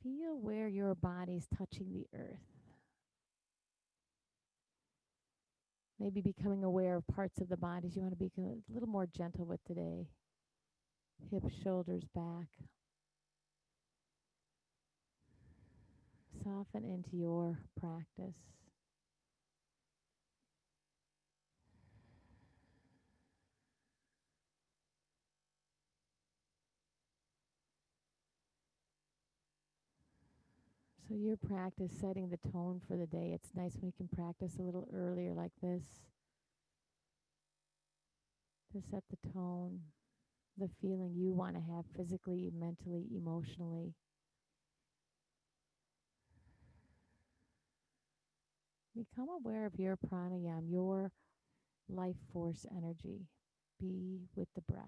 Feel where your body's touching the earth. Maybe becoming aware of parts of the bodies you want to be a little more gentle with today. Hips, shoulders, back. Soften into your practice. So your practice setting the tone for the day. It's nice when you can practice a little earlier like this to set the tone, the feeling you want to have physically, mentally, emotionally. Become aware of your pranayam, your life force energy. Be with the breath.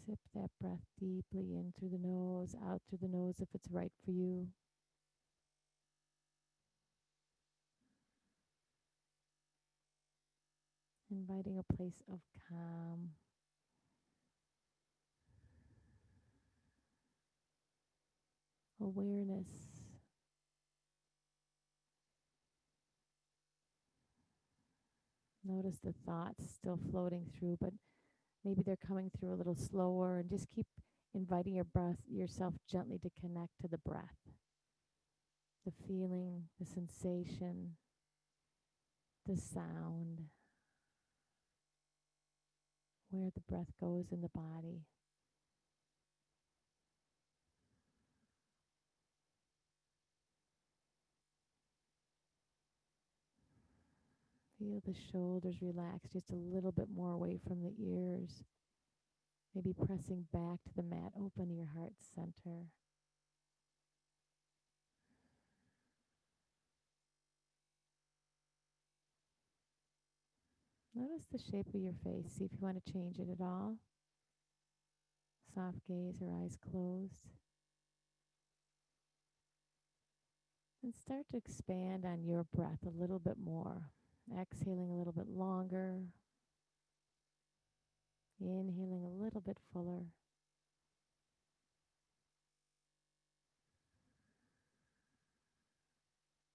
Sip that breath deeply in through the nose, out through the nose if it's right for you. Inviting a place of calm, awareness. Notice the thoughts still floating through, but maybe they're coming through a little slower, and just keep inviting yourself gently to connect to the breath, the feeling, the sensation, the sound, where the breath goes in the body. Feel the shoulders relax just a little bit more away from the ears. Maybe pressing back to the mat. Open your heart center. Notice the shape of your face. See if you want to change it at all. Soft gaze or eyes closed. And start to expand on your breath a little bit more. Exhaling a little bit longer. Inhaling a little bit fuller.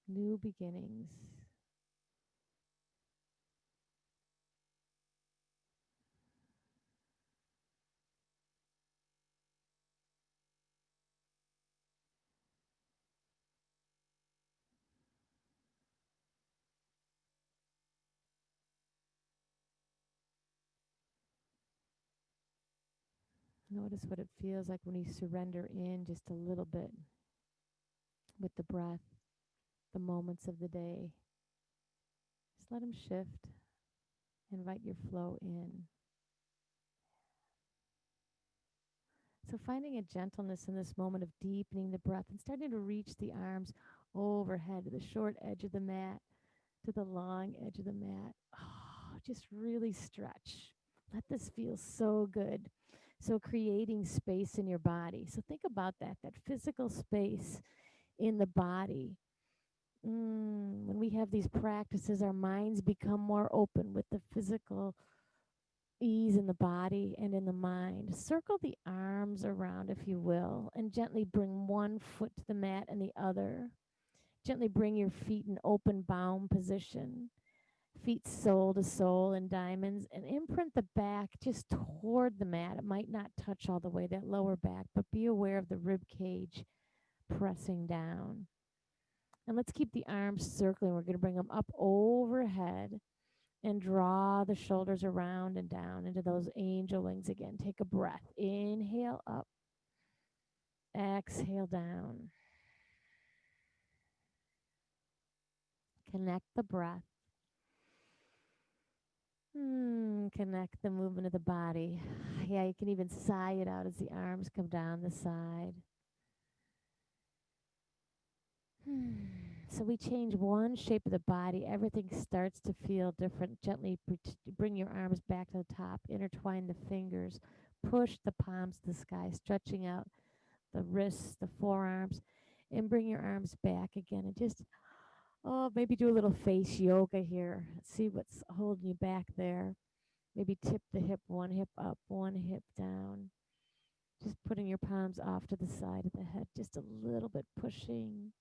New beginnings. Notice what it feels like when you surrender in just a little bit with the breath, the moments of the day. Just let them shift. Invite your flow in. So finding a gentleness in this moment of deepening the breath and starting to reach the arms overhead to the short edge of the mat, to the long edge of the mat. Oh, just really stretch. Let this feel so good. So creating space in your body. So think about that physical space in the body. When we have these practices, our minds become more open with the physical ease in the body and in the mind. Circle the arms around, if you will, and gently bring one foot to the mat and the other. Gently bring your feet in open bound position, feet sole to sole in diamonds, and imprint the back just toward the mat. It might not touch all the way, that lower back, but be aware of the rib cage pressing down. And let's keep the arms circling. We're going to bring them up overhead and draw the shoulders around and down into those angel wings again. Take a breath. Inhale up, exhale down. Connect the breath. Connect the movement of the body. Yeah, you can even sigh it out as the arms come down the side. So we change one shape of the body. Everything starts to feel different. Gently bring your arms back to the top. Intertwine the fingers. Push the palms to the sky, stretching out the wrists, the forearms. And bring your arms back again and just, oh, maybe do a little face yoga here. See what's holding you back there. Maybe tip the hip, one hip up, one hip down. Just putting your palms off to the side of the head, just a little bit pushing,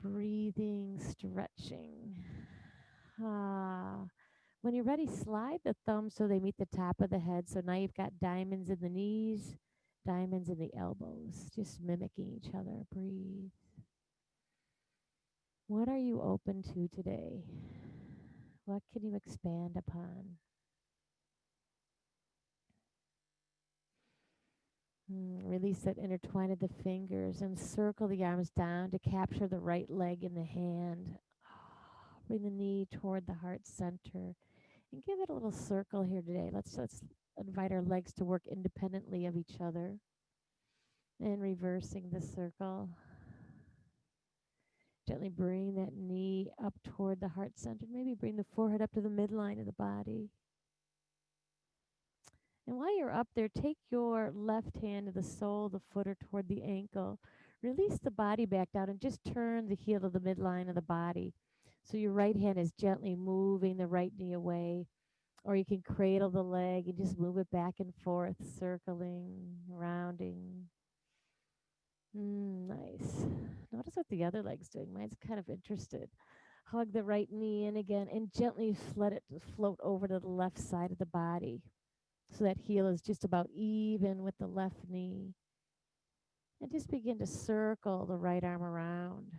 breathing, stretching. Ah. When you're ready, slide the thumbs so they meet the top of the head. So now you've got diamonds in the knees, diamonds in the elbows, just mimicking each other. Breathe. What are you open to today? What can you expand upon? Release that intertwine of the fingers and circle the arms down to capture the right leg in the hand. Bring the knee toward the heart center and give it a little circle here today. Let's invite our legs to work independently of each other and reversing the circle. Gently bring that knee up toward the heart center. Maybe bring the forehead up to the midline of the body. And while you're up there, take your left hand to the sole of the foot or toward the ankle. Release the body back down and just turn the heel to the midline of the body. So your right hand is gently moving the right knee away. Or you can cradle the leg and just move it back and forth, circling, rounding. Nice. Notice what the other leg's doing. Mine's kind of interested. Hug the right knee in again and gently let it float over to the left side of the body. So that heel is just about even with the left knee. And just begin to circle the right arm around.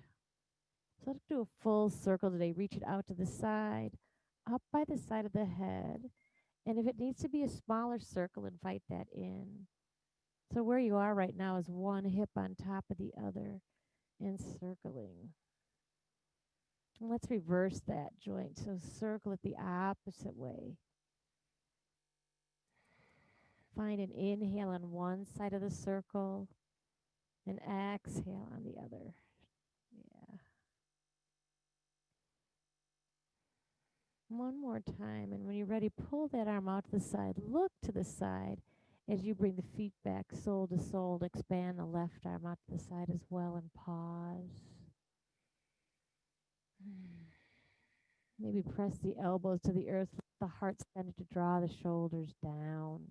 So let's do a full circle today. Reach it out to the side, up by the side of the head. And if it needs to be a smaller circle, invite that in. So where you are right now is one hip on top of the other and circling. And let's reverse that joint. So circle it the opposite way. Find an inhale on one side of the circle and exhale on the other. Yeah. One more time. And when you're ready, pull that arm out to the side. Look to the side as you bring the feet back, sole to sole. Expand the left arm out to the side as well and pause. Maybe press the elbows to the earth. Let the heart center to draw the shoulders down.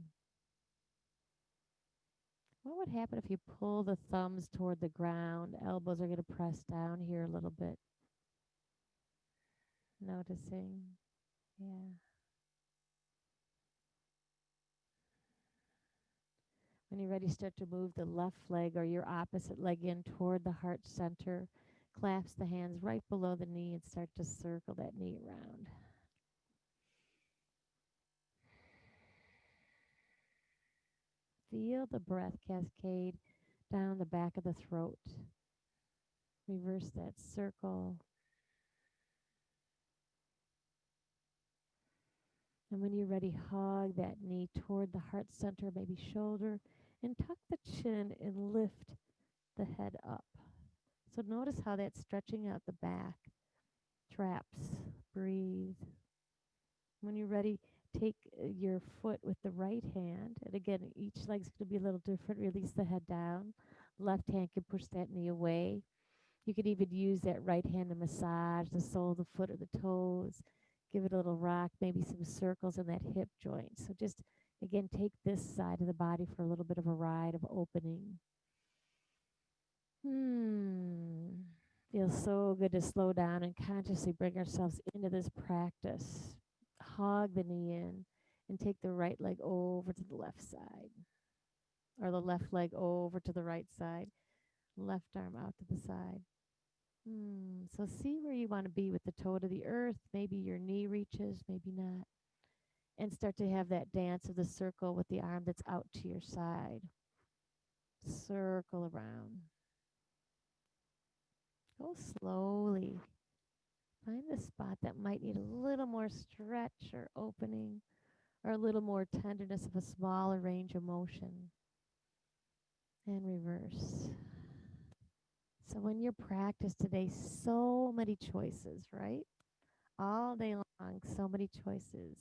What would happen if you pull the thumbs toward the ground? Elbows are going to press down here a little bit. Noticing. Yeah. When you're ready, start to move the left leg or your opposite leg in toward the heart center. Clasp the hands right below the knee and start to circle that knee around. Feel the breath cascade down the back of the throat. Reverse that circle. And when you're ready, hug that knee toward the heart center, maybe shoulder, and tuck the chin and lift the head up. So notice how that's stretching out the back. Traps. Breathe. When you're ready, take your foot with the right hand. And again, each leg's going to be a little different. Release the head down. Left hand can push that knee away. You could even use that right hand to massage the sole of the foot or the toes. Give it a little rock, maybe some circles in that hip joint. So just, again, take this side of the body for a little bit of a ride of opening. Feels so good to slow down and consciously bring ourselves into this practice. Hog the knee in and take the right leg over to the left side, or the left leg over to the right side, left arm out to the side. So see where you want to be with the toe to the earth. Maybe your knee reaches, maybe not. And start to have that dance of the circle with the arm that's out to your side. Circle around. Go slowly. Find the spot that might need a little more stretch or opening or a little more tenderness of a smaller range of motion. And reverse. So when you practice today, so many choices, right? All day long, so many choices.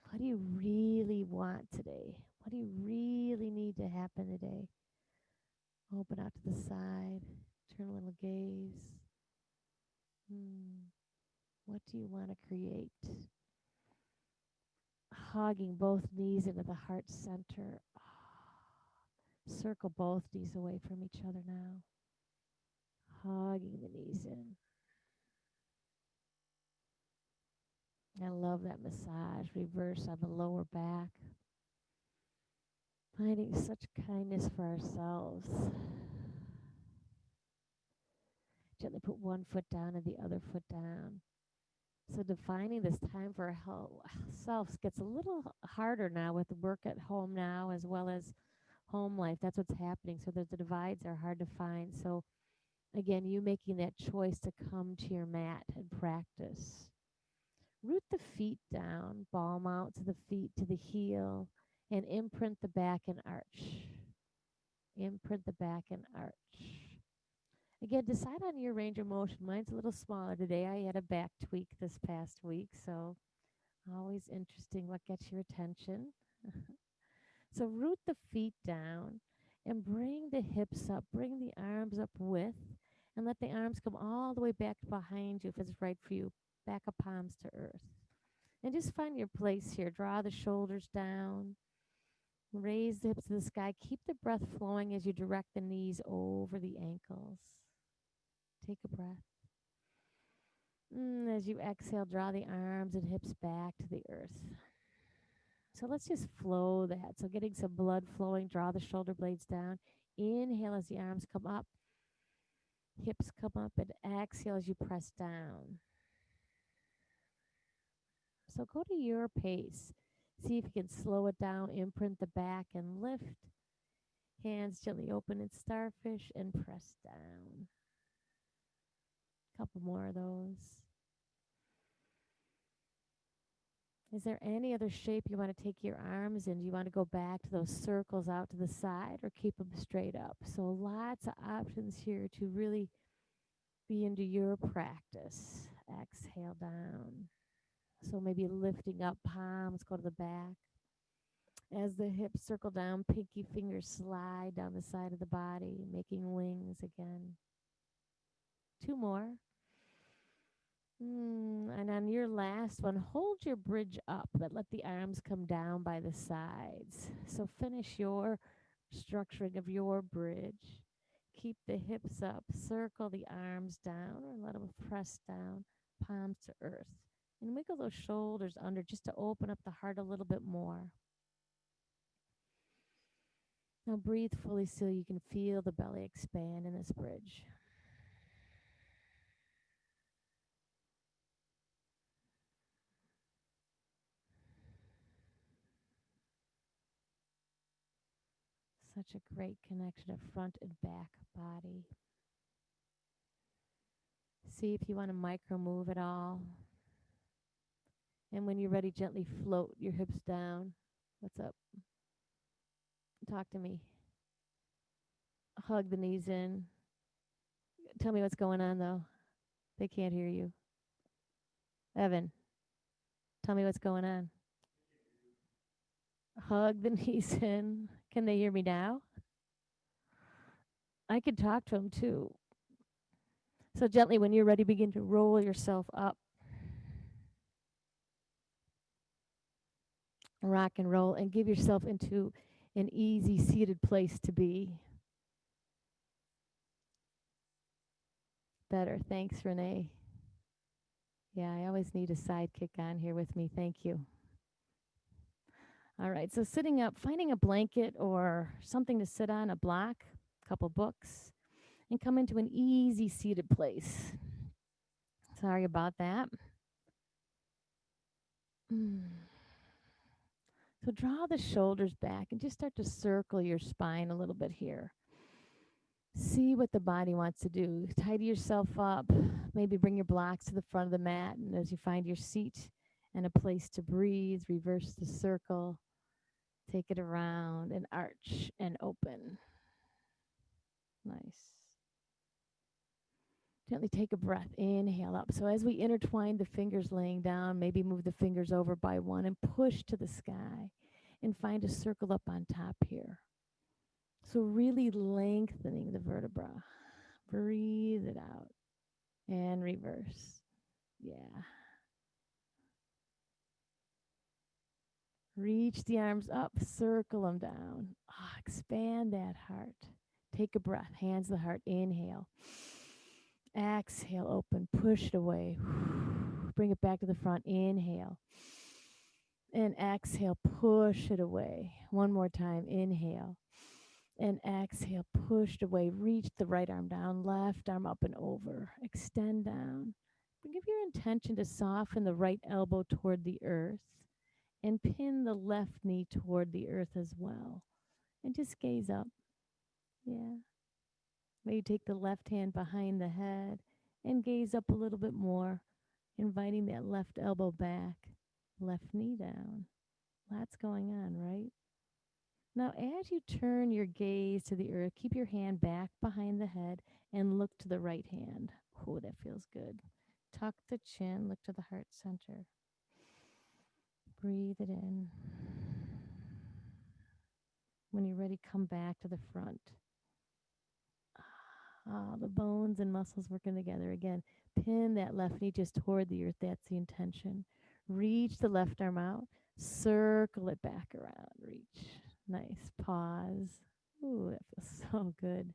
What do you really want today? What do you really need to happen today? Open out to the side. Turn a little gaze. Hmm. What do you want to create? Hogging both knees into the heart center. Circle both knees away from each other now. Hogging the knees in. I love that massage. Reverse on the lower back. Finding such kindness for ourselves. Gently put one foot down and the other foot down. So defining this time for ourselves gets a little harder now with work at home now as well as home life. That's what's happening. So the divides are hard to find. So again, you making that choice to come to your mat and practice. Root the feet down, palm out to the feet to the heel, and imprint the back and arch. Imprint the back and arch. Again, decide on your range of motion. Mine's a little smaller today. I had a back tweak this past week, so always interesting what gets your attention. So root the feet down and bring the hips up, bring the arms up with, and let the arms come all the way back behind you if it's right for you. Back up palms to earth. And just find your place here. Draw the shoulders down. Raise the hips to the sky. Keep the breath flowing as you direct the knees over the ankles. Take a breath. As you exhale, draw the arms and hips back to the earth. So let's just flow that. So getting some blood flowing, draw the shoulder blades down. Inhale as the arms come up, hips come up, and exhale as you press down. So go to your pace. See if you can slow it down, imprint the back, and lift. Hands gently open in starfish and press down. Couple more of those. Is there any other shape you want to take your arms in? Do you want to go back to those circles out to the side or keep them straight up? So lots of options here to really be into your practice. Exhale down. So maybe lifting up, palms go to the back. As the hips circle down, pinky fingers slide down the side of the body, making wings again. Two more. And on your last one, hold your bridge up, but let the arms come down by the sides. So finish your structuring of your bridge. Keep the hips up, circle the arms down, or let them press down, palms to earth. And wiggle those shoulders under just to open up the heart a little bit more. Now breathe fully so you can feel the belly expand in this bridge. Such a great connection of front and back body. See if you want to micro move at all. And when you're ready, gently float your hips down. What's up? Talk to me. Hug the knees in. Tell me what's going on, though. They can't hear you. Evan, tell me what's going on. Hug the knees in. Can they hear me now? I could talk to them too. So gently, when you're ready, begin to roll yourself up. Rock and roll and give yourself into an easy seated place to be. Better. Thanks, Renee. Yeah, I always need a sidekick on here with me. Thank you. All right, so sitting up, finding a blanket or something to sit on, a block, a couple books, and come into an easy seated place. Sorry about that. So draw the shoulders back and just start to circle your spine a little bit here. See what the body wants to do. Tidy yourself up. Maybe bring your blocks to the front of the mat. And as you find your seat and a place to breathe, reverse the circle. Take it around and arch and open. Nice. Gently take a breath. Inhale up. So as we intertwine the fingers laying down, maybe move the fingers over by one and push to the sky and find a circle up on top here. So really lengthening the vertebra. Breathe it out and reverse. Yeah. Reach the arms up, circle them down. Expand that heart. Take a breath. Hands to the heart. Inhale. Exhale, open. Push it away. Bring it back to the front. Inhale. And exhale, push it away. One more time. Inhale. And exhale, push it away. Reach the right arm down, left arm up and over. Extend down. Give your intention to soften the right elbow toward the earth and pin the left knee toward the earth as well. And just gaze up. Yeah. Maybe take the left hand behind the head and gaze up a little bit more, inviting that left elbow back, left knee down. Lots going on, right? Now, as you turn your gaze to the earth, keep your hand back behind the head and look to the right hand. Oh, that feels good. Tuck the chin, look to the heart center. Breathe it in. When you're ready, come back to the front. The bones and muscles working together again. Pin that left knee just toward the earth. That's the intention. Reach the left arm out. Circle it back around. Reach. Nice. Pause. Ooh, that feels so good.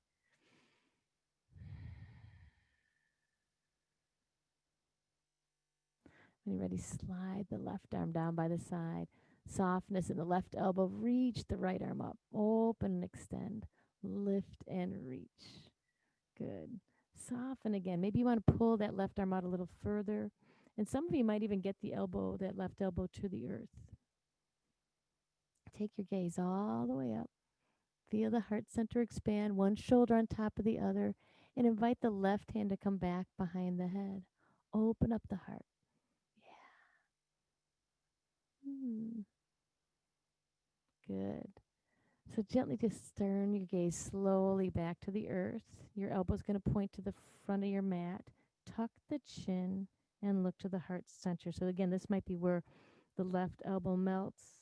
When you're ready, slide the left arm down by the side. Softness in the left elbow. Reach the right arm up. Open and extend. Lift and reach. Good. Soften again. Maybe you want to pull that left arm out a little further. And some of you might even get the elbow, that left elbow to the earth. Take your gaze all the way up. Feel the heart center expand, one shoulder on top of the other, and invite the left hand to come back behind the head. Open up the heart. Yeah. Good. So gently just turn your gaze slowly back to the earth. Your elbow's going to point to the front of your mat. Tuck the chin and look to the heart center. So again, this might be where the left elbow melts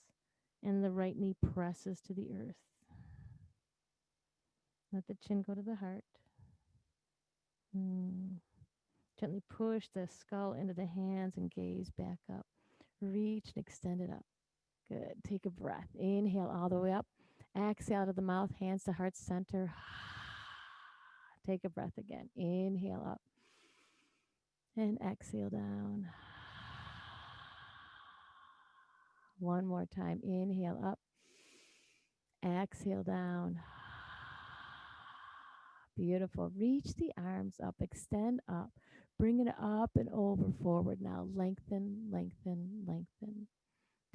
and the right knee presses to the earth. Let the chin go to the heart. Gently push the skull into the hands and gaze back up. Reach and extend it up. Good. Take a breath. Inhale all the way up. Exhale to the mouth, hands to heart center. Take a breath again. Inhale up and exhale down. One more time. Inhale up. Exhale down. Beautiful. Reach the arms up. Extend up. Bring it up and over forward now. Lengthen, lengthen, lengthen.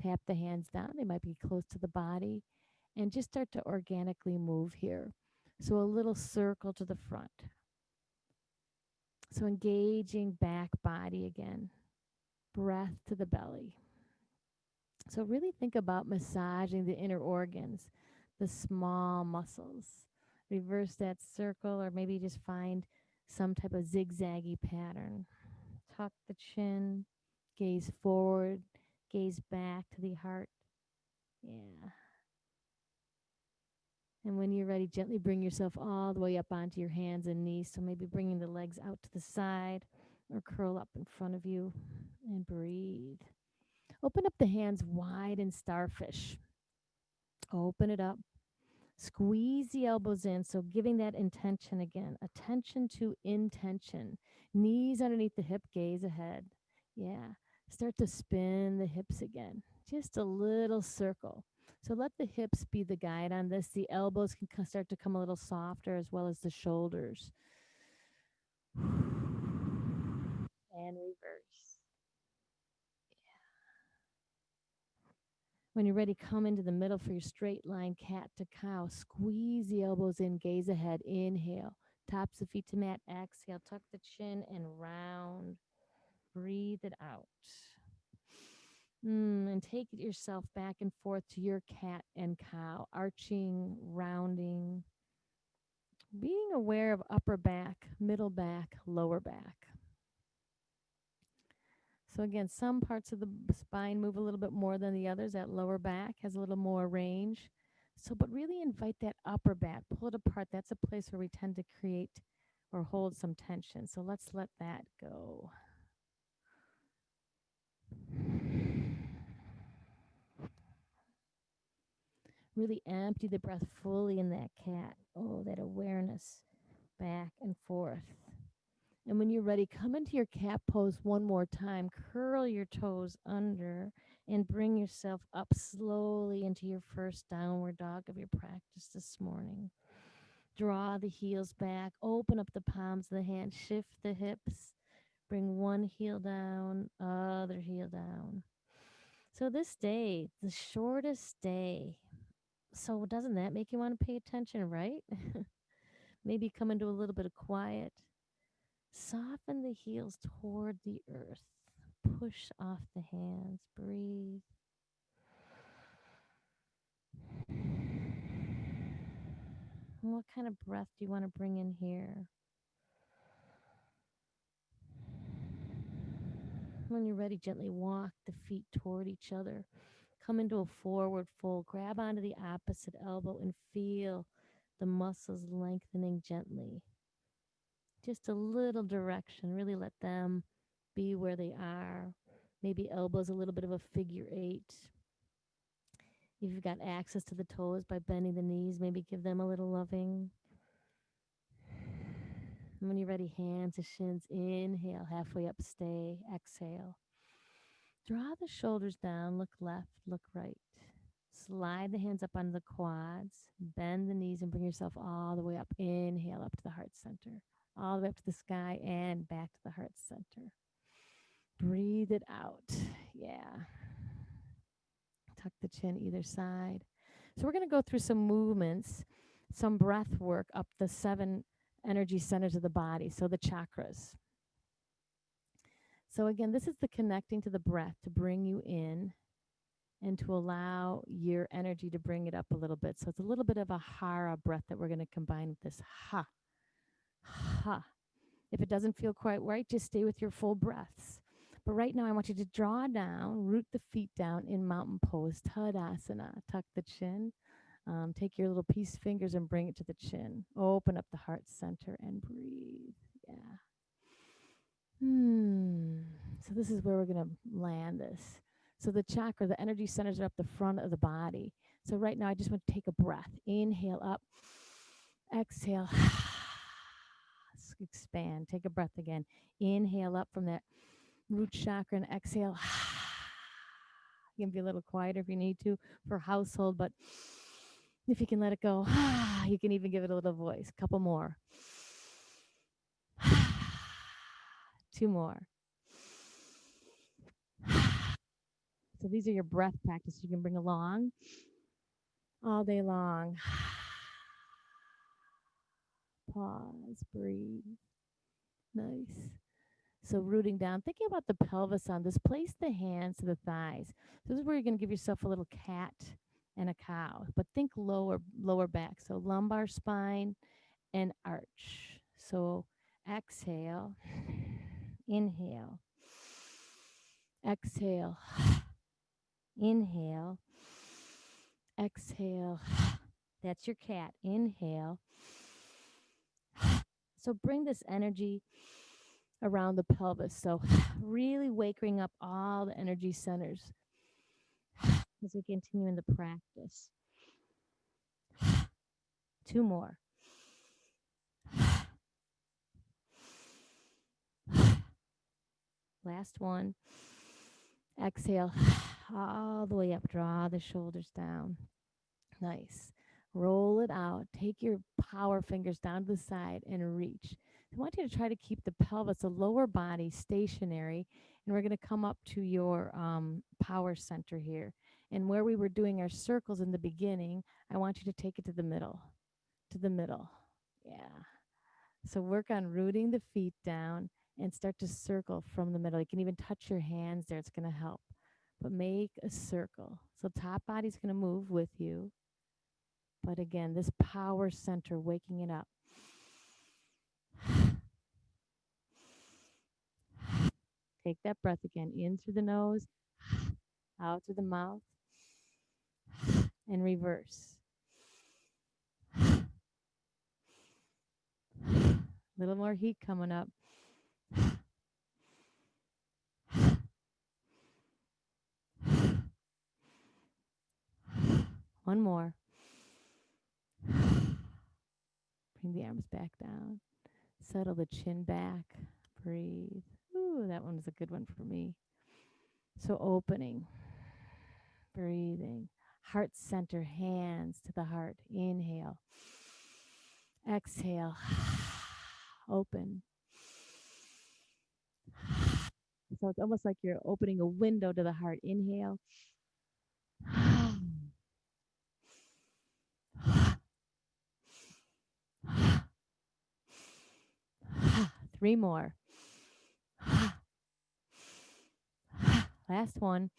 Tap the hands down. They might be close to the body. And just start to organically move here. So a little circle to the front. So engaging back body again. Breath to the belly. So really think about massaging the inner organs, the small muscles. Reverse that circle or maybe just find some type of zigzaggy pattern. Tuck the chin, gaze forward, gaze back to the heart. Yeah. And when you're ready, gently bring yourself all the way up onto your hands and knees. So maybe bringing the legs out to the side or curl up in front of you and breathe. Open up the hands wide in starfish. Open it up. Squeeze the elbows in. So giving that intention again. Attention to intention. Knees underneath the hip, gaze ahead. Yeah. Start to spin the hips again. Just a little circle. So let the hips be the guide on this. The elbows can start to come a little softer as well as the shoulders. And reverse. When you're ready, come into the middle for your straight line cat to cow. Squeeze the elbows in, gaze ahead. Inhale. Tops of feet to mat. Exhale. Tuck the chin and round. Breathe it out. And take yourself back and forth to your cat and cow. Arching, rounding. Being aware of upper back, middle back, lower back. So again, some parts of the spine move a little bit more than the others. That lower back has a little more range. So, but really invite that upper back, pull it apart. That's a place where we tend to create or hold some tension. So let's let that go. Really empty the breath fully in that cat. Oh, that awareness back and forth. And when you're ready, come into your cat pose one more time. Curl your toes under and bring yourself up slowly into your first downward dog of your practice this morning. Draw the heels back, open up the palms of the hands, shift the hips, bring one heel down, other heel down. So this day, the shortest day. So doesn't that make you want to pay attention, right? Maybe come into a little bit of quiet. Soften the heels toward the earth. Push off the hands. Breathe. What kind of breath do you want to bring in here? When you're ready, gently walk the feet toward each other. Come into a forward fold. Grab onto the opposite elbow and feel the muscles lengthening gently. Just a little direction. Really let them be where they are. Maybe elbows a little bit of a figure eight. If you've got access to the toes by bending the knees, maybe give them a little loving. And when you're ready, hands to shins. Inhale, halfway up, stay. Exhale. Draw the shoulders down, look left, look right. Slide the hands up on the quads, bend the knees, and bring yourself all the way up. Inhale up to the heart center, all the way up to the sky and back to the heart center. Breathe it out. Yeah. Tuck the chin either side. So we're going to go through some movements, some breath work up the 7 energy centers of the body, so the chakras. So again, this is the connecting to the breath to bring you in and to allow your energy to bring it up a little bit. So it's a little bit of a hara breath that we're going to combine with this ha, ha. If it doesn't feel quite right, just stay with your full breaths. But right now, I want you to draw down, root the feet down in mountain pose, Tadasana. Tuck the chin. Take your little peace fingers and bring it to the chin. Open up the heart center and breathe. Yeah. So this is where we're going to land this. So the chakra, the energy centers are up the front of the body. So right now, I just want to take a breath. Inhale up. Exhale. Expand. Take a breath again. Inhale up from that root chakra and exhale. You can be a little quieter if you need to for household, but if you can let it go, you can even give it a little voice. Couple more. 2 more. So these are your breath practice you can bring along all day long. Pause, breathe. Nice. So rooting down, thinking about the pelvis on this, place the hands to the thighs. So this is where you're going to give yourself a little cat and a cow, but think lower back. So lumbar spine and arch. So exhale, inhale, exhale, inhale, exhale. That's your cat. Inhale. So bring this energy around the pelvis. So really waking up all the energy centers as we continue in the practice. 2 more. Last one. Exhale all the way up. Draw the shoulders down. Nice. Roll it out. Take your power fingers down to the side and reach. I want you to try to keep the pelvis, the lower body, stationary. And we're going to come up to your power center here. And where we were doing our circles in the beginning, I want you to take it to the middle. To the middle. Yeah. So work on rooting the feet down and start to circle from the middle. You can even touch your hands there. It's going to help. But make a circle. So top body's going to move with you. But again, this power center, waking it up. Take that breath again. In through the nose, out through the mouth, and reverse. A little more heat coming up. One more. Bring the arms back down. Settle the chin back. Breathe. Ooh, that one was a good one for me. So opening, breathing. Heart center, hands to the heart. Inhale. Exhale. Open. So it's almost like you're opening a window to the heart. Inhale. Three more. Last one.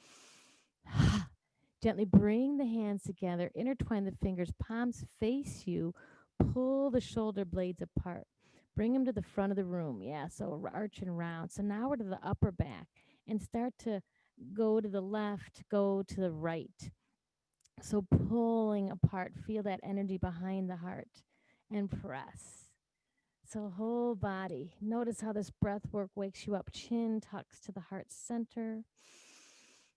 Gently bring the hands together, intertwine the fingers, palms face you, pull the shoulder blades apart. Bring them to the front of the room. Yeah, so arch and round. So now we're to the upper back and start to go to the left, go to the right. So pulling apart, feel that energy behind the heart and press. So whole body. Notice how this breath work wakes you up. Chin tucks to the heart center.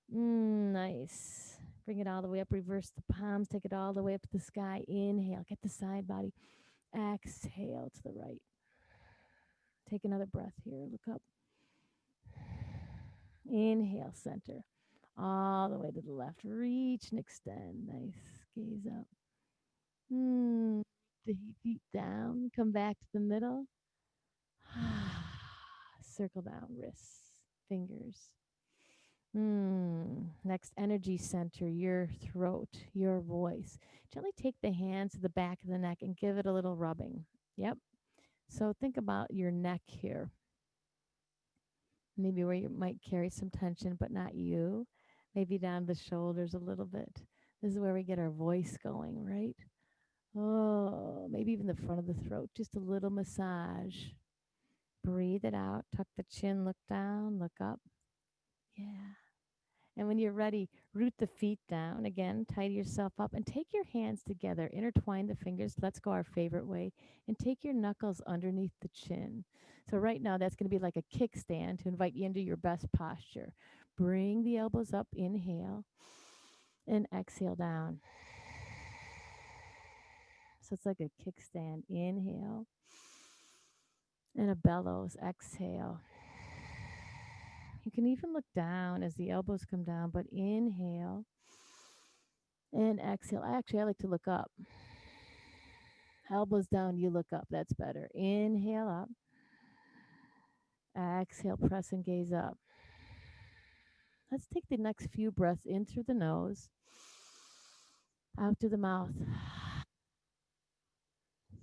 Nice. Bring it all the way up. Reverse the palms. Take it all the way up to the sky. Inhale. Get the side body. Exhale to the right. Take another breath here. Look up. Inhale, center. All the way to the left. Reach and extend. Nice. Gaze up. The feet down. Come back to the middle. Circle down. Wrists. Fingers. Next, energy center, your throat, your voice. Gently take the hands to the back of the neck and give it a little rubbing. Yep. So think about your neck here, maybe where you might carry some tension, but not you. Maybe down the shoulders a little bit. This is where we get our voice going, right? Oh, maybe even the front of the throat. Just a little massage. Breathe it out. Tuck the chin, look down, look up. Yeah. And when you're ready, root the feet down. Again, tidy yourself up and take your hands together. Intertwine the fingers. Let's go our favorite way. And take your knuckles underneath the chin. So, right now, that's going to be like a kickstand to invite you into your best posture. Bring the elbows up. Inhale. And exhale down. So, it's like a kickstand. Inhale. And a bellows. Exhale. You can even look down as the elbows come down, but inhale and exhale. Actually, I like to look up. Elbows down, you look up. That's better. Inhale up. Exhale, press and gaze up. Let's take the next few breaths in through the nose, out through the mouth.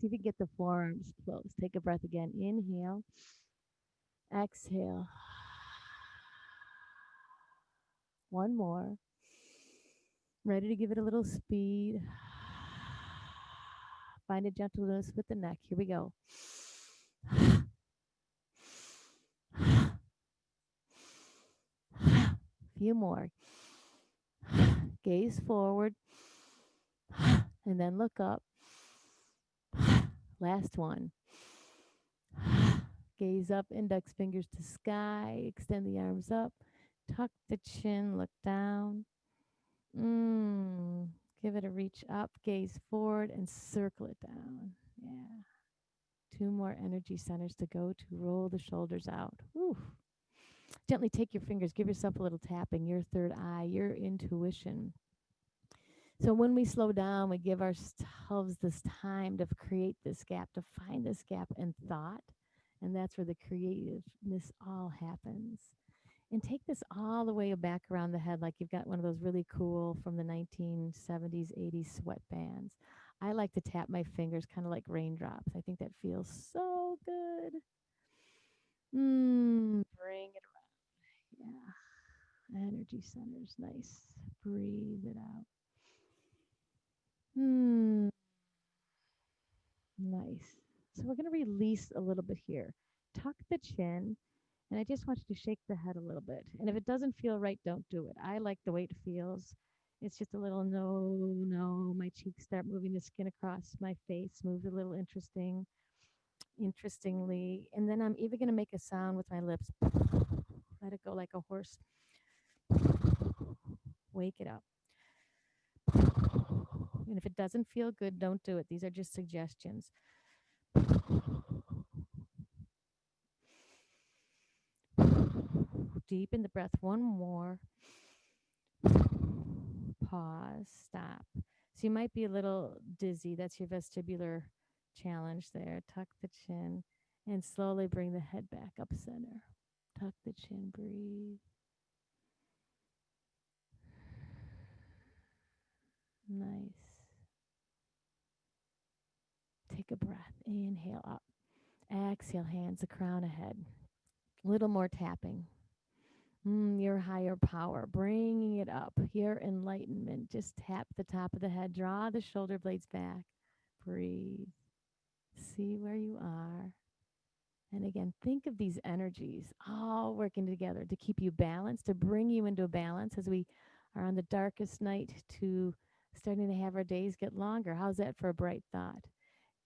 See if you can get the forearms close. Take a breath again. Inhale. Exhale. One more. Ready to give it a little speed. Find a gentleness with the neck. Here we go. Few more. Gaze forward and then look up. Last one. Gaze up, index fingers to sky, extend the arms up, tuck the chin, look down. Give it a reach up, gaze forward, and circle it down. Yeah. Two more energy centers to go to. Roll the shoulders out. Whew. Gently take your fingers, give yourself a little tapping, your third eye, your intuition. So when we slow down, we give ourselves this time to create this gap, to find this gap in thought. And that's where the creativeness all happens. And take this all the way back around the head, like you've got one of those really cool from the 1970s, 80s sweatbands. I like to tap my fingers kind of like raindrops. I think that feels so good. Bring it around. Yeah. Energy centers. Nice. Breathe it out. Nice. So we're going to release a little bit here. Tuck the chin, and I just want you to shake the head a little bit. And if it doesn't feel right, don't do it. I like the way it feels. It's just a little no. My cheeks start moving, the skin across my face moves a little interesting. interestingly. And then I'm even going to make a sound with my lips. Let it go like a horse. Wake it up. And if it doesn't feel good, don't do it. These are just suggestions. Deepen the breath. One more. Pause. Stop. So you might be a little dizzy. That's your vestibular challenge there. Tuck the chin and slowly bring the head back up center. Tuck the chin. Breathe. Nice. Take a breath. Inhale up. Exhale, hands the crown ahead. A little more tapping. Your higher power, bringing it up. Your enlightenment. Just tap the top of the head. Draw the shoulder blades back. Breathe. See where you are. And again, think of these energies all working together to keep you balanced, to bring you into a balance as we are on the darkest night to starting to have our days get longer. How's that for a bright thought?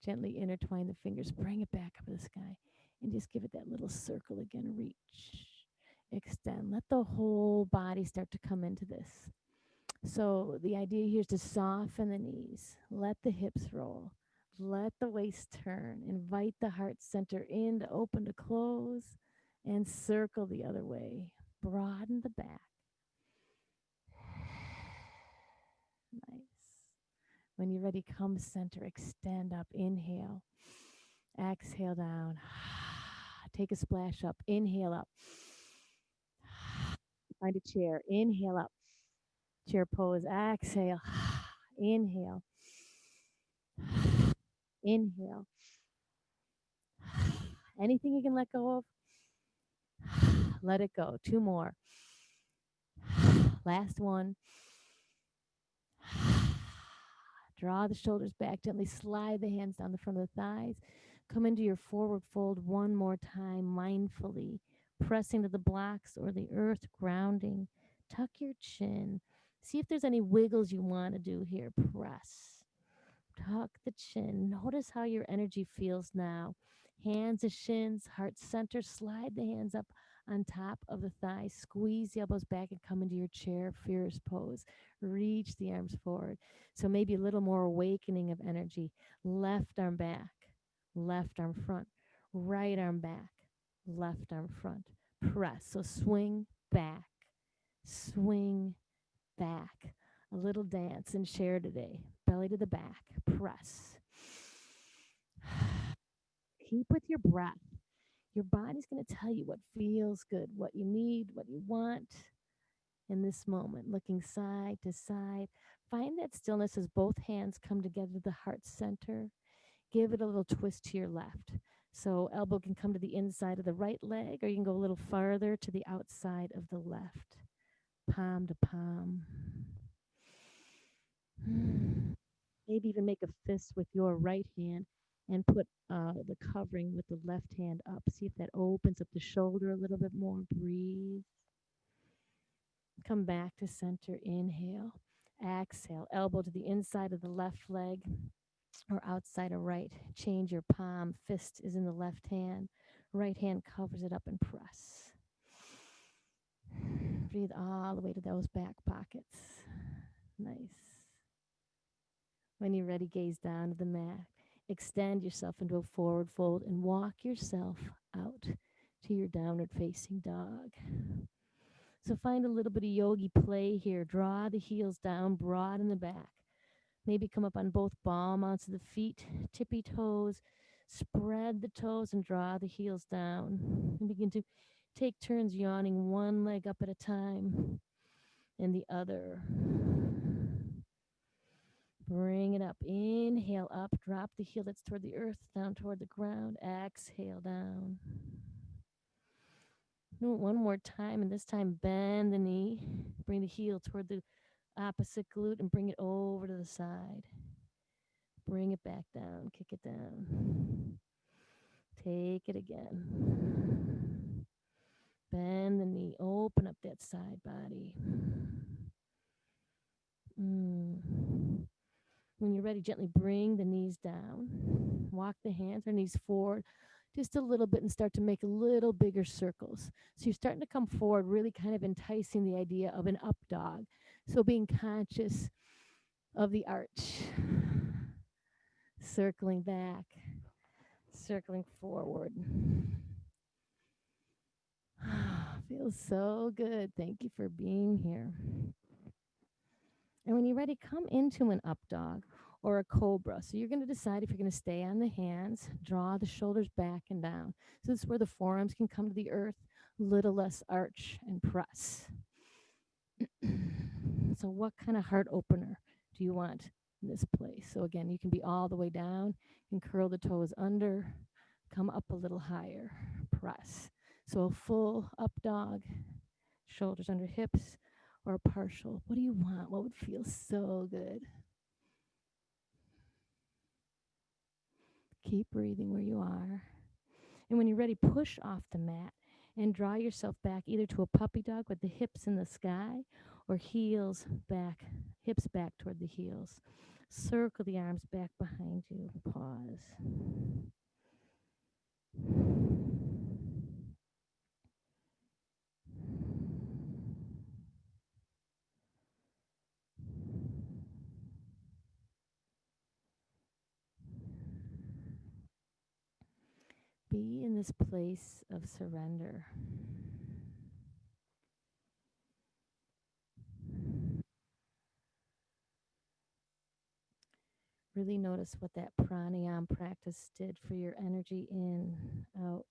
Gently intertwine the fingers, bring it back up to the sky, and just give it that little circle again. Reach, extend. Let the whole body start to come into this. So the idea here is to soften the knees, let the hips roll, let the waist turn, invite the heart center in to open to close, and circle the other way. Broaden the back. Nice. When you're ready, come center, extend up, inhale, exhale down. Take a splash up, inhale up. Find a chair, inhale up. Chair pose, exhale, inhale, inhale. Anything you can let go of, let it go. Two more. Last one. Draw the shoulders back, gently slide the hands down the front of the thighs. Come into your forward fold one more time, mindfully, pressing to the blocks or the earth, grounding. Tuck your chin. See if there's any wiggles you want to do here. Press. Tuck the chin. Notice how your energy feels now. Hands to shins, heart center. Slide the hands up on top of the thighs. Squeeze the elbows back and come into your chair, fierce pose. Reach the arms forward. So maybe a little more awakening of energy. Left arm back, left arm front, right arm back, left arm front. Press. So swing back, swing back. A little dance and share today. Belly to the back. Press. Keep with your breath. Your body's going to tell you what feels good, what you need, what you want in this moment. Looking side to side. Find that stillness as both hands come together to the heart center. Give it a little twist to your left. So elbow can come to the inside of the right leg, or you can go a little farther to the outside of the left. Palm to palm. Maybe even make a fist with your right hand and put the covering with the left hand up. See if that opens up the shoulder a little bit more. Breathe. Come back to center. Inhale. Exhale. Elbow to the inside of the left leg or outside of right. Change your palm. Fist is in the left hand. Right hand covers it up and press. Breathe all the way to those back pockets. Nice. When you're ready, gaze down to the mat. Extend yourself into a forward fold and walk yourself out to your downward facing dog. So find a little bit of yogi play here. Draw the heels down, broaden the back. Maybe come up on both ball mounts of the feet, tippy toes. Spread the toes and draw the heels down. And begin to take turns yawning one leg up at a time and the other. Bring it up. Inhale up. Drop the heel that's toward the earth, down toward the ground. Exhale down. Do it one more time, and this time bend the knee. Bring the heel toward the opposite glute and bring it over to the side. Bring it back down. Kick it down. Take it again. Bend the knee. Open up that side body. When you're ready, gently bring the knees down. Walk the hands or knees forward just a little bit and start to make a little bigger circles. So you're starting to come forward, really kind of enticing the idea of an up dog. So being conscious of the arch, circling back, circling forward. Feels so good. Thank you for being here. And when you're ready, come into an up dog or a cobra. So you're going to decide if you're going to stay on the hands, draw the shoulders back and down. So this is where the forearms can come to the earth, little less arch and press. So what kind of heart opener do you want in this place? So again, you can be all the way down and curl the toes under, come up a little higher, press. So a full up dog, shoulders under hips, or a partial. What do you want? What would feel so good? Keep breathing where you are. And when you're ready, push off the mat and draw yourself back either to a puppy dog with the hips in the sky or heels back, hips back toward the heels. Circle the arms back behind you. Pause. Be in this place of surrender. Really notice what that pranayama practice did for your energy in, out.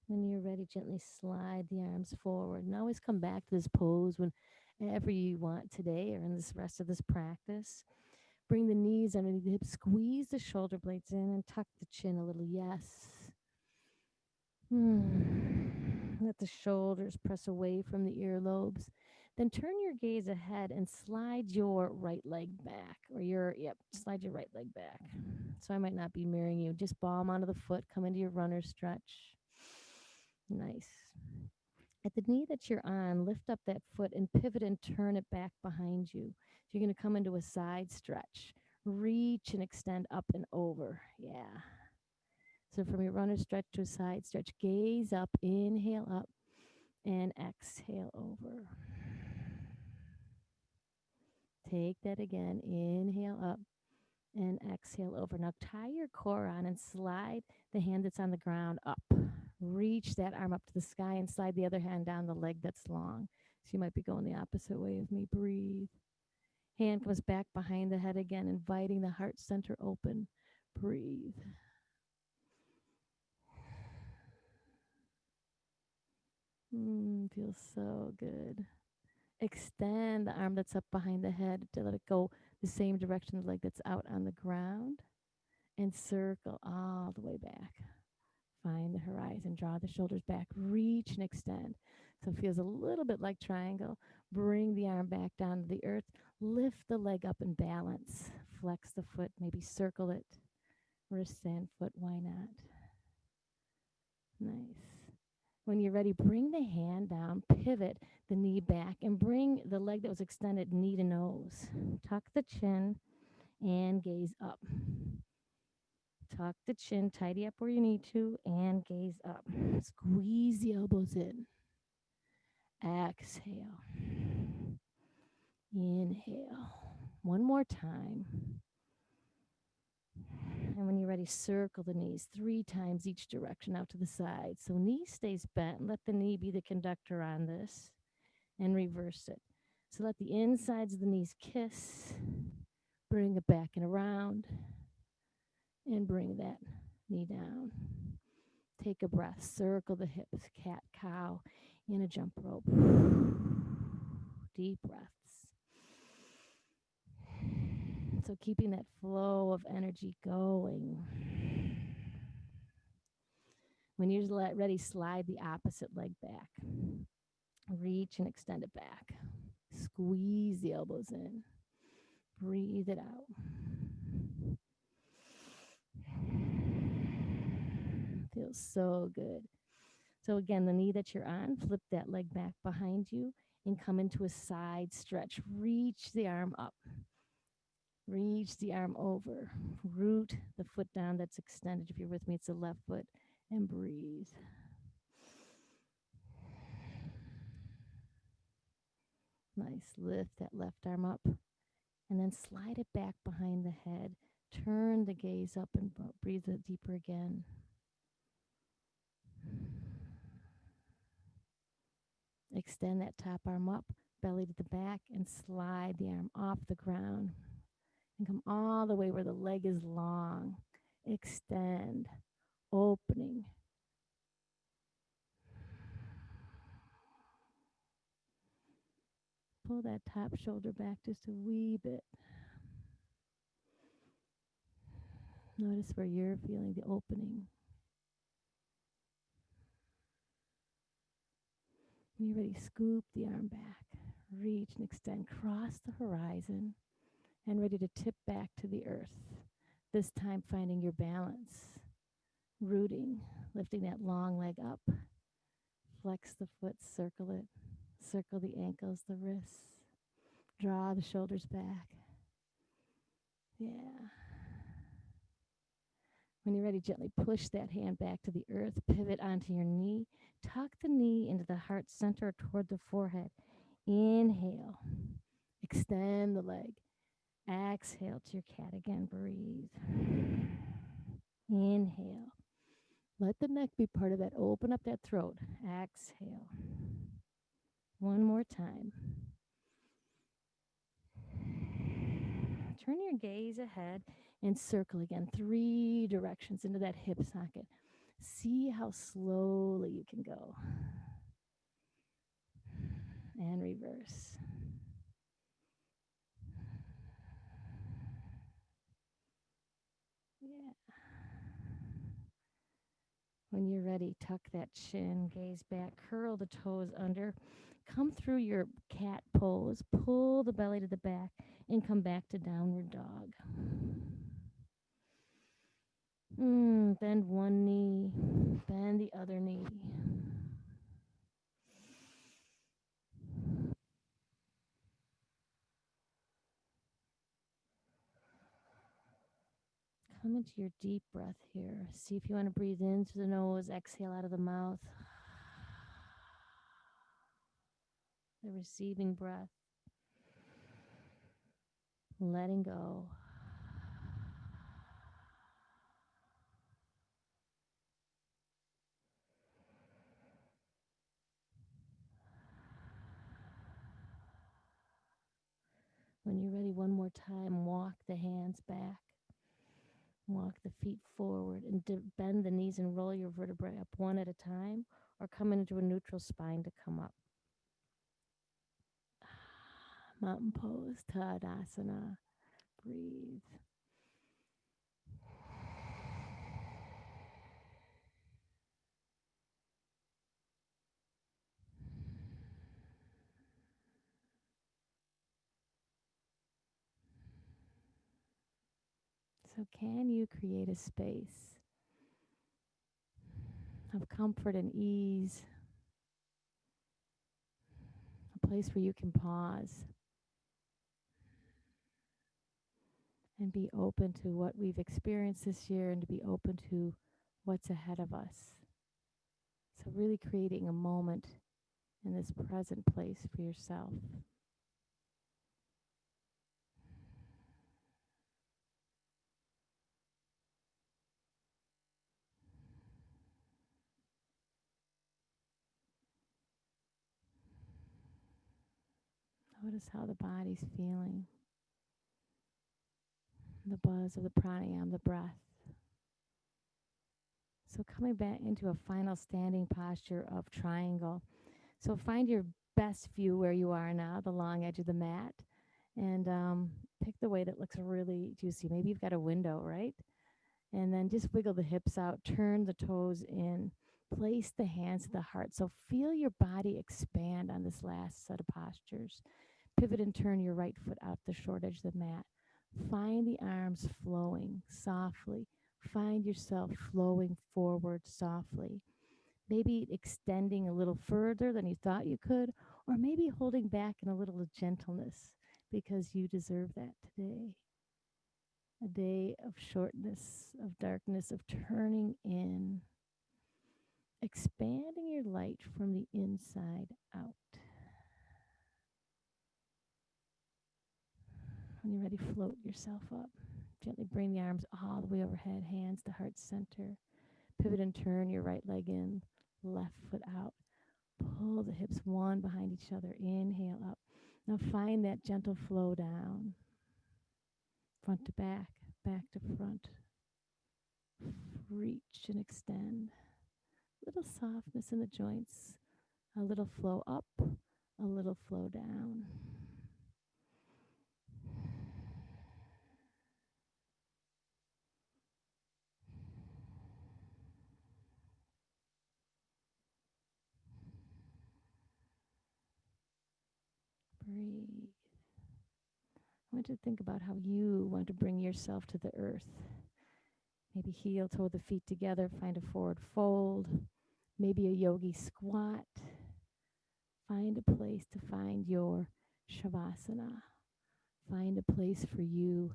When you're ready, gently slide the arms forward. And always come back to this pose whenever you want today or in this rest of this practice. Bring the knees underneath the hips. Squeeze the shoulder blades in and tuck the chin a little. Yes. Let the shoulders press away from the earlobes. Then turn your gaze ahead and slide your right leg back, or slide your right leg back. So I might not be mirroring you. Just palm onto the foot, come into your runner stretch. Nice. At the knee that you're on, lift up that foot and pivot and turn it back behind you. So you're going to come into a side stretch. Reach and extend up and over. Yeah. So from your runner stretch to a side stretch, gaze up, inhale up, and exhale over. Take that again. Inhale up and exhale over. Now tie your core on and slide the hand that's on the ground up. Reach that arm up to the sky and slide the other hand down the leg that's long. So you might be going the opposite way of me. Breathe. Hand comes back behind the head again, inviting the heart center open. Breathe. Feels so good. Extend the arm that's up behind the head to let it go the same direction the leg that's out on the ground. And circle all the way back. Find the horizon. Draw the shoulders back. Reach and extend. So it feels a little bit like triangle. Bring the arm back down to the earth. Lift the leg up and balance. Flex the foot. Maybe circle it. Wrist and foot. Why not? Nice. When you're ready, bring the hand down, pivot the knee back, and bring the leg that was extended knee to nose. Tuck the chin and gaze up. Tuck the chin, tidy up where you need to, and gaze up. Squeeze the elbows in. Exhale. Inhale. One more time. And when you're ready, circle the knees 3 times each direction out to the side. So knee stays bent. Let the knee be the conductor on this. And reverse it. So let the insides of the knees kiss. Bring it back and around. And bring that knee down. Take a breath. Circle the hips. Cat, cow in a jump rope. Deep breaths. So keeping that flow of energy going. When you're ready, slide the opposite leg back. Reach and extend it back. Squeeze the elbows in. Breathe it out. Feels so good. So again, the knee that you're on, flip that leg back behind you and come into a side stretch. Reach the arm up. Reach the arm over. Root the foot down that's extended. If you're with me, it's the left foot. And breathe. Nice. Lift that left arm up. And then slide it back behind the head. Turn the gaze up and breathe it deeper again. Extend that top arm up, belly to the back, and slide the arm off the ground. And come all the way where the leg is long. Extend, opening. Pull that top shoulder back just a wee bit. Notice where you're feeling the opening. When you're ready, scoop the arm back. Reach and extend, cross the horizon, and ready to tip back to the earth. This time finding your balance. Rooting, lifting that long leg up. Flex the foot, circle it. Circle the ankles, the wrists. Draw the shoulders back. Yeah. When you're ready, gently push that hand back to the earth. Pivot onto your knee. Tuck the knee into the heart center toward the forehead. Inhale. Extend the leg. Exhale to your cat again. Breathe. Inhale. Let the neck be part of that. Open up that throat. Exhale. One more time. Turn your gaze ahead and circle again. 3 directions into that hip socket. See how slowly you can go. And reverse. Yeah. When you're ready, tuck that chin, gaze back, curl the toes under. Come through your cat pose. Pull the belly to the back and come back to downward dog. Bend one knee, bend the other knee. Come into your deep breath here. See if you want to breathe in through the nose, exhale out of the mouth. The receiving breath. Letting go. When you're ready, one more time, walk the hands back. Walk the feet forward and bend the knees and roll your vertebrae up one at a time, or come into a neutral spine to come up. Mountain pose, Tadasana. Breathe. So, can you create a space of comfort and ease? A place where you can pause and be open to what we've experienced this year and to be open to what's ahead of us. So, really creating a moment in this present place for yourself. Notice how the body's feeling. The buzz of the pranayama, the breath. So coming back into a final standing posture of triangle. So find your best view where you are now, the long edge of the mat, and pick the way that looks really juicy. Maybe you've got a window, right? And then just wiggle the hips out, turn the toes in, place the hands to the heart. So feel your body expand on this last set of postures. Pivot and turn your right foot out the short edge of the mat. Find the arms flowing softly, Find yourself flowing forward softly, maybe extending a little further than you thought you could, or maybe holding back in a little gentleness because you deserve that today. A day of shortness, of darkness, of turning in, expanding your light from the inside out. When you're ready, float yourself up. Gently bring the arms all the way overhead, hands to heart center. Pivot and turn your right leg in, left foot out. Pull the hips one behind each other. Inhale up. Now find that gentle flow down, front to back, back to front. Reach and extend. Little softness in the joints. A little flow up, a little flow down. Breathe. I want you to think about how you want to bring yourself to the earth. Maybe heel toe the feet together, find a forward fold, maybe a yogi squat. Find a place to find your shavasana. Find a place for you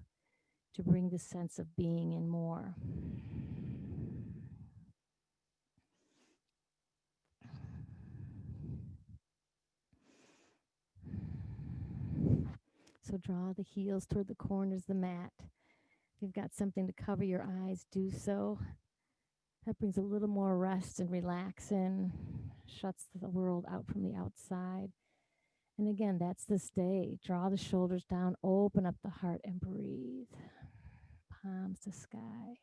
to bring the sense of being in more. So draw the heels toward the corners of the mat. If you've got something to cover your eyes, do so. That brings a little more rest and relaxing, shuts the world out from the outside. And again, that's this day. Draw the shoulders down, open up the heart, and breathe. Palms to sky.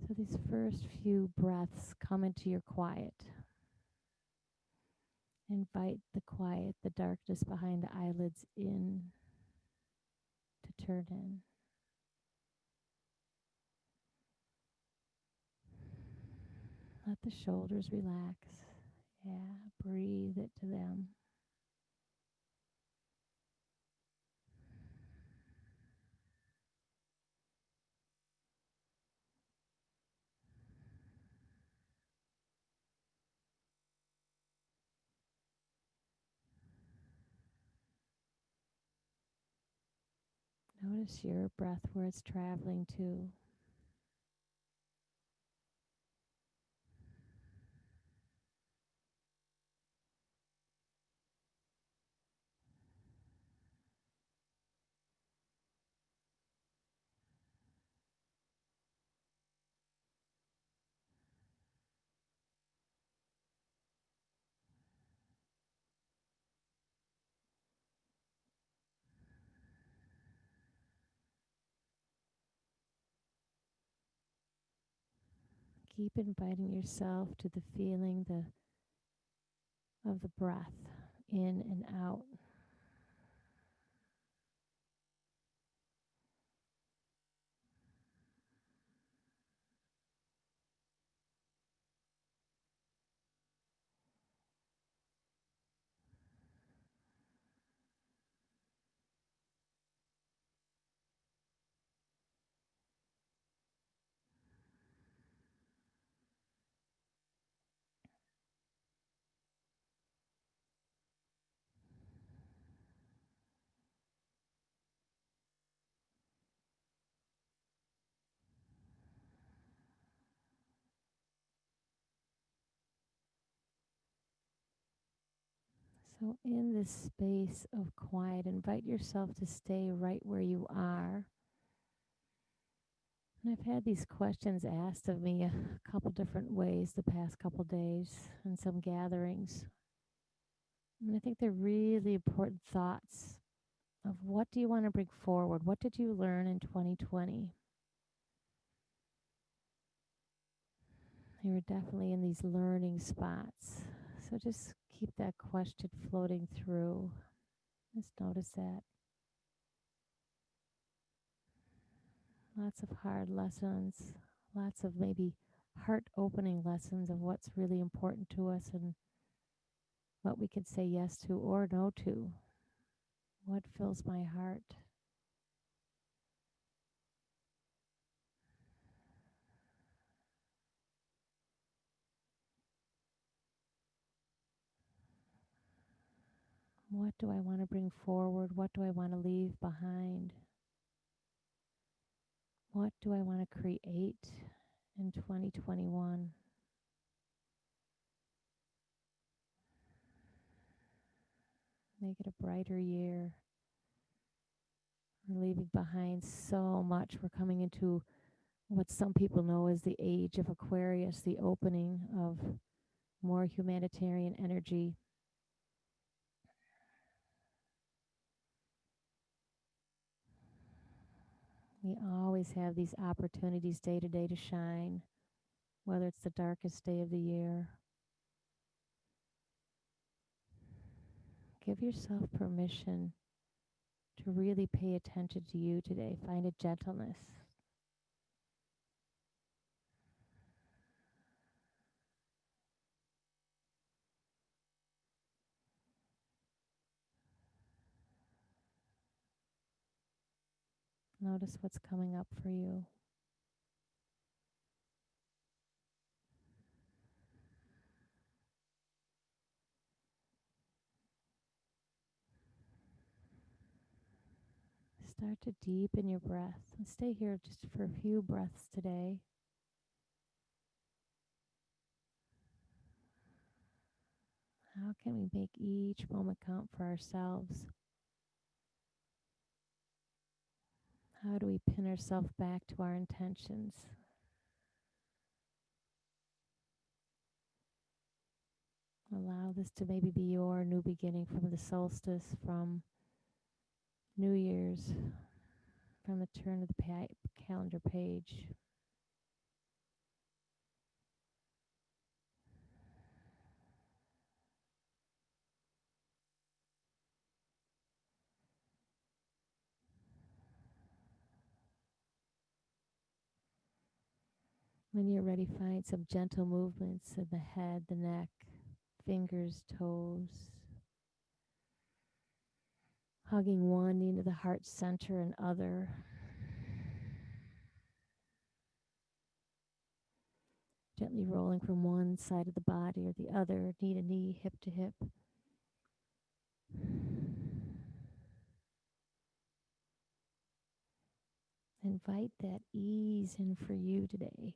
So these first few breaths come into your quiet. Invite the quiet, the darkness behind the eyelids in to turn in. Let the shoulders relax. Yeah, breathe it to them. Notice your breath where it's traveling to. Keep inviting yourself to the feeling of the breath in and out. So, in this space of quiet, invite yourself to stay right where you are. And I've had these questions asked of me a couple different ways the past couple days in some gatherings. And I think they're really important thoughts of what do you want to bring forward? What did you learn in 2020? You were definitely in these learning spots. So just keep that question floating through. Just notice that. Lots of hard lessons, lots of maybe heart opening lessons of what's really important to us and what we could say yes to or no to. What fills my heart? What do I want to bring forward? What do I want to leave behind? What do I want to create in 2021? Make it a brighter year. We're leaving behind so much. We're coming into what some people know as the age of Aquarius, the opening of more humanitarian energy. We always have these opportunities day to day to shine, whether it's the darkest day of the year. Give yourself permission to really pay attention to you today. Find a gentleness. Notice what's coming up for you. Start to deepen your breath and stay here just for a few breaths today. How can we make each moment count for ourselves? How do we pin ourselves back to our intentions? Allow this to maybe be your new beginning from the solstice, from New Year's, from the turn of the calendar page. When you're ready, find some gentle movements in the head, the neck, fingers, toes. Hugging one knee to the heart center and other. Gently rolling from one side of the body or the other, knee to knee, hip to hip. Invite that ease in for you today.